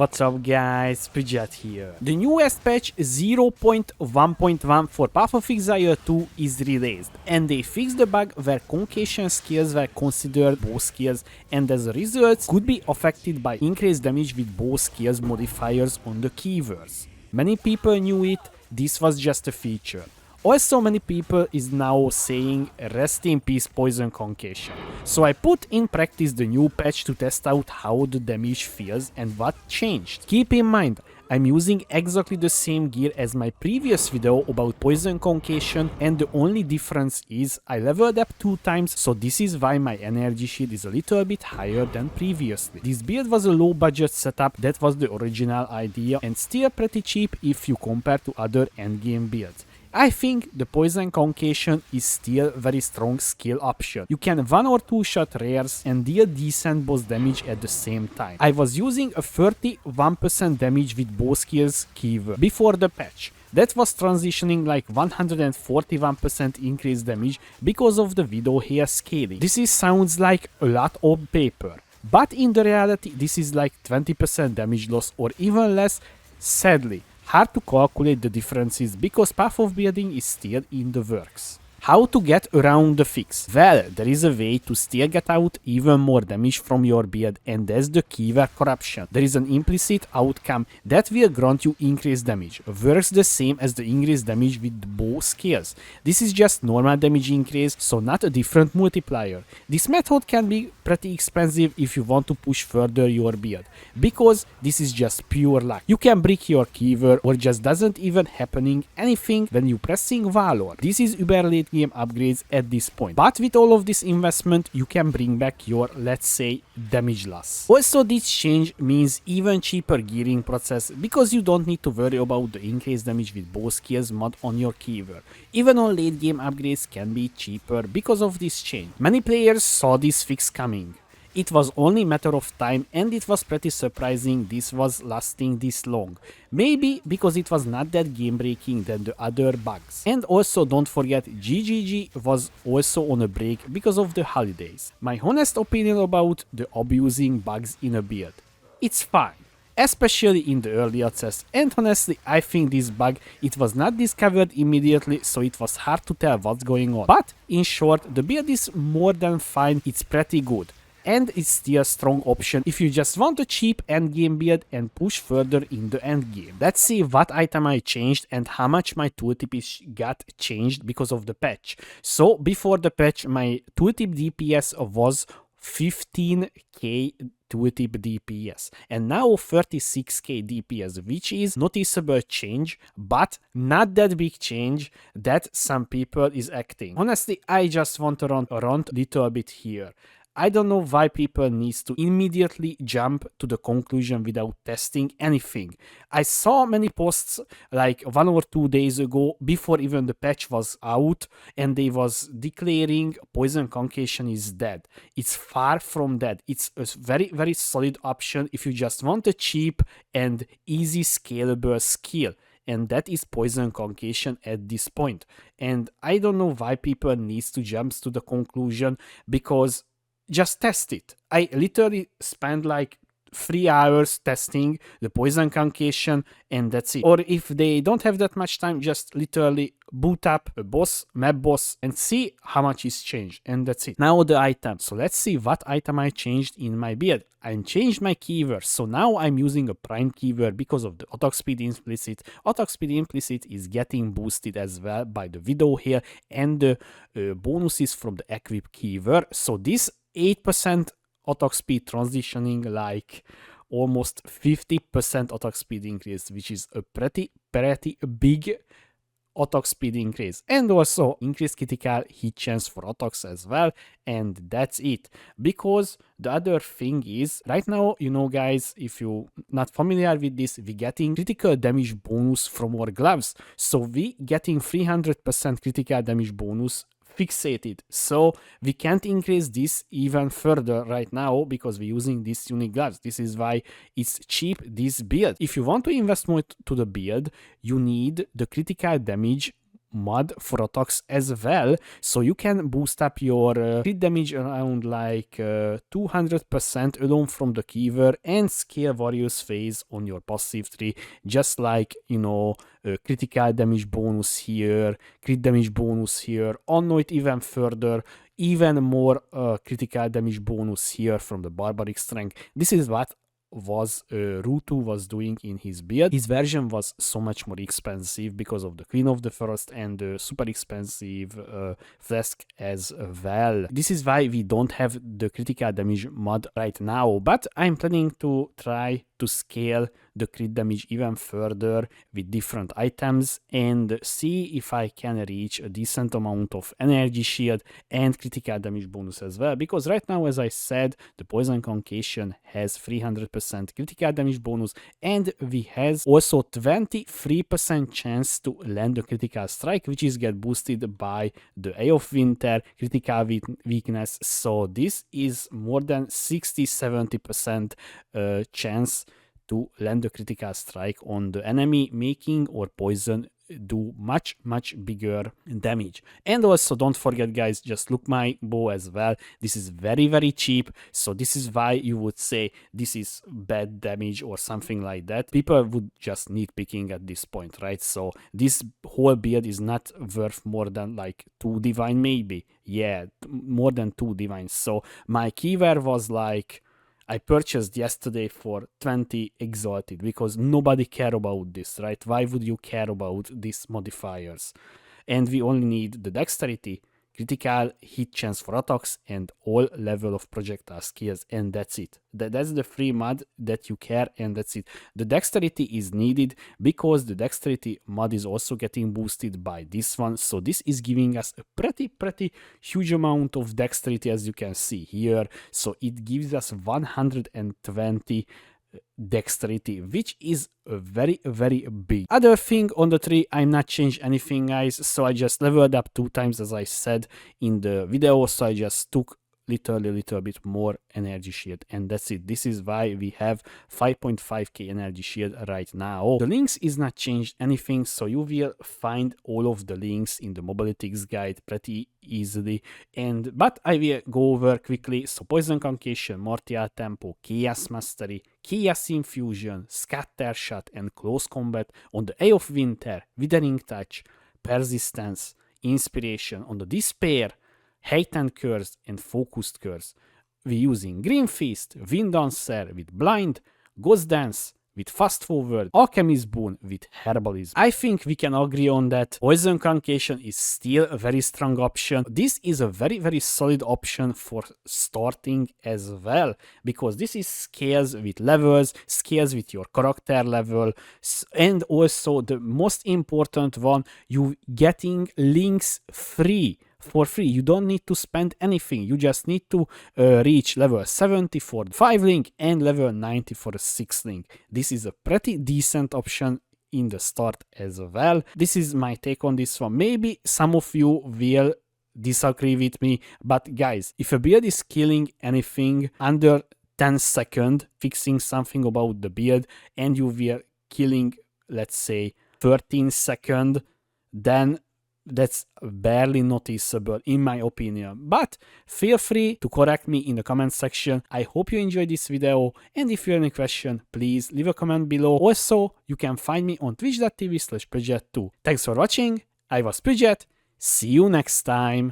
What's up guys, Pidgeot here. The newest patch 0.1.1 for Path of Exile 2 is released, and they fixed the bug where concoction skills were considered bow skills and as a result could be affected by increased damage with bow skills modifiers on the quivers. Many people knew it, this was just a feature. Also many people is now saying rest in peace poison concoction. So I put in practice the new patch to test out how the damage feels and what changed. Keep in mind, I'm using exactly the same gear as my previous video about poison concoction, and the only difference is I leveled up 2 times, so this is why my energy shield is a little bit higher than previously. This build was a low budget setup, that was the original idea, and still pretty cheap if you compare to other endgame builds. I think the poison concoction is still a very strong skill option. You can 1 or 2 shot rares and deal decent boss damage at the same time. I was using a 31% damage with bow skills quiver before the patch. That was transitioning like 141% increased damage because of the widow hair scaling. This sounds like a lot on paper, but in the reality this is like 20% damage loss or even less, sadly. Hard to calculate the differences because path of building is still in the works. How to get around the fix? Well, there is a way to still get out even more damage from your build, and that's the quiver corruption. There is an implicit outcome that will grant you increased damage. Works the same as the increased damage with the bow skills. This is just normal damage increase, so not a different multiplier. This method can be pretty expensive if you want to push further your build, because this is just pure luck. You can brick your quiver or just doesn't even happening anything when you pressing Valor. This is uber late game upgrades at this point, but with all of this investment you can bring back your, let's say, damage loss. Also, this change means even cheaper gearing process because you don't need to worry about the increased damage with bow skills mod on your quiver. Even on late game upgrades can be cheaper because of this change. Many players saw this fix coming. It was only a matter of time, and it was pretty surprising this was lasting this long. Maybe because it was not that game breaking than the other bugs. And also don't forget, GGG was also on a break because of the holidays. My honest opinion about the abusing bugs in a build: it's fine, especially in the early access, and honestly I think this bug, it was not discovered immediately, so it was hard to tell what's going on. But in short, the build is more than fine, it's pretty good. And it's still a strong option if you just want a cheap endgame build and push further in the endgame. Let's see what item I changed and how much my tooltip got changed because of the patch. So before the patch, my tooltip DPS was 15k tooltip DPS, and now 36k DPS, which is noticeable change, but not that big change that some people is acting. Honestly, I just want to rant little bit here. I don't know why people need to immediately jump to the conclusion without testing anything. I saw many posts like 1 or 2 days ago before even the patch was out, and they was declaring poison concoction is dead. It's far from dead. It's a very solid option if you just want a cheap and easy scalable skill. And that is poison concoction at this point. And I don't know why people need to jump to the conclusion, because just test it. I literally spent like 3 hours testing the poison concoction, and that's it. Or if they don't have that much time, just literally boot up a boss, map boss, and see how much is changed, and that's it. Now the item. So let's see what item I changed in my build. I changed my quiver, so now I'm using a prime quiver because of the attack speed implicit. Attack speed implicit is getting boosted as well by the widow hair and the bonuses from the equip quiver. So this 8% attack speed transitioning like almost 50% attack speed increase, which is a pretty big attack speed increase, and also increased critical hit chance for attacks as well, and that's it. Because the other thing is, right now, you know guys, if you're not familiar with this, we getting critical damage bonus from our gloves, so we getting 300% critical damage bonus fixated, so we can't increase this even further right now because we're using these unique gloves. This is why it's cheap, this build. If you want to invest more to the build, you need the critical damage mod for attacks as well, so you can boost up your crit damage around like 200% alone from the quiver and scale various phase on your passive tree, just like, you know, critical damage bonus here, crit damage bonus here, unknown even further, even more critical damage bonus here from the barbaric strength. This is what was Rutu was doing in his build. His version was so much more expensive because of the Queen of the Forest and the super expensive flask as well. This is why we don't have the critical damage mod right now, but I'm planning to try to scale the crit damage even further with different items and see if I can reach a decent amount of energy shield and critical damage bonus as well, because right now, as I said, the poison concoction has 300% critical damage bonus and we has also 23% chance to land a critical strike, which is get boosted by the Eye of Winter critical weakness. So this is more than 60-70% chance to land a critical strike on the enemy, making or poison do much bigger damage. And also don't forget, guys, just look my bow as well. This is very cheap, so this is why you would say this is bad damage or something like that. People would just nitpicking at this point, right? So this whole build is not worth more than like 2 divine, maybe, yeah, more than 2 divines. So my quiver was like, I purchased yesterday for 20 exalted because nobody care about this, right? Why would you care about these modifiers? And we only need the dexterity, critical hit chance for attacks, and all level of projectile skills, and that's it. That's the free mod that you care, and that's it. The dexterity is needed because the dexterity mod is also getting boosted by this one, so this is giving us a pretty huge amount of dexterity, as you can see here. So it gives us 120 dexterity, which is very big. Other thing on the tree, I'm not changed anything, guys, so I just leveled up 2 times, as I said in the video, so I just took little bit more energy shield, and that's it. This is why we have 5.5k energy shield right now. The links is not changed anything, so you will find all of the links in the mobilities guide pretty easily, but I will go over quickly. So poison concoction, martial tempo, chaos mastery, chaos infusion, scatter shot, and close combat on the Eye of Winter, withering touch, persistence, inspiration on the despair, heightened curse, and focused curse. We're using Green Fist, Wind Dancer with Blind, Ghost Dance with Fast Forward, Alchemist Boon with Herbalism. I think we can agree on that. Poison Concoction is still a very strong option. This is a very solid option for starting as well, because this is scales with levels, scales with your character level, and also the most important one, you getting links free. For free. You don't need to spend anything. You just need to reach level 70 for the 5 link and level 90 for the 6 link. This is a pretty decent option in the start as well. This is my take on this one. Maybe some of you will disagree with me, but guys, if a build is killing anything under 10 seconds, fixing something about the build, and you were killing, let's say, 13 seconds, then that's barely noticeable in my opinion, but feel free to correct me in the comment section. I hope you enjoyed this video, and if you have any question, please leave a comment below. Also, you can find me on twitch.tv/Pridget2. Thanks for watching, I was Pridget, see you next time.